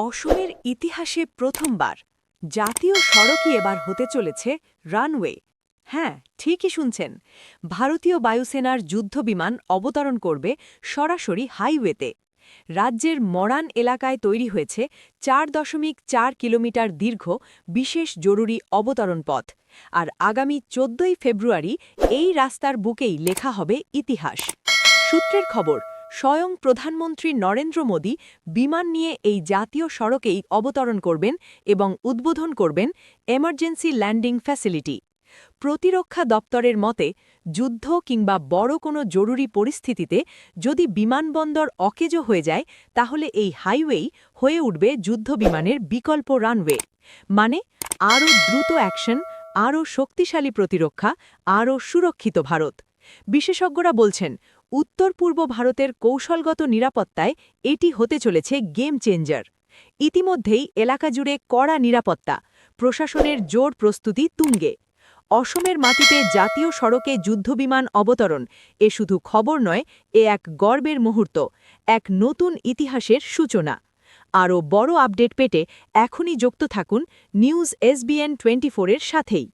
অসমের ইতিহাসে প্রথমবার জাতীয় সড়কই এবার হতে চলেছে রানওয়ে। হ্যাঁ, ঠিকই শুনছেন, ভারতীয় বায়ুসেনার যুদ্ধবিমান অবতরণ করবে সরাসরি হাইওয়েতে। রাজ্যের মরান এলাকায় তৈরি হয়েছে ৪.৪ কিলোমিটার দীর্ঘ বিশেষ জরুরি অবতরণ পথ, আর আগামী ১৪ই ফেব্রুয়ারি এই রাস্তার বুকেই লেখা হবে ইতিহাস। সূত্রের খবর, স্বয়ং প্রধানমন্ত্রী নরেন্দ্র মোদী বিমান নিয়ে এই জাতীয় সড়কেই অবতরণ করবেন এবং উদ্বোধন করবেন এমার্জেন্সি ল্যান্ডিং ফ্যাসিলিটি। প্রতিরক্ষা দপ্তরের মতে, যুদ্ধ কিংবা বড় কোনো জরুরি পরিস্থিতিতে যদি বিমানবন্দর অকেজো হয়ে যায়, তাহলে এই হাইওয়েই হয়ে উঠবে যুদ্ধবিমানের বিকল্প রানওয়ে। মানে, আরও দ্রুত অ্যাকশন, আরও শক্তিশালী প্রতিরক্ষা, আরও সুরক্ষিত ভারত। বিশেষজ্ঞরা বলছেন, উত্তর পূর্ব ভারতের কৌশলগত নিরাপত্তায় এটি হতে চলেছে গেম চেঞ্জার। ইতিমধ্যেই এলাকা জুড়ে কড়া নিরাপত্তা, প্রশাসনের জোর প্রস্তুতি তুঙ্গে। অসমের মাটিতে জাতীয় সড়কে যুদ্ধবিমান অবতরণ এ শুধু খবর নয়, এ এক গর্বের মুহূর্ত, এক নতুন ইতিহাসের সূচনা। আরও বড় আপডেট পেতে এখনই যুক্ত থাকুন নিউজ SBN 24-এর সাথেই।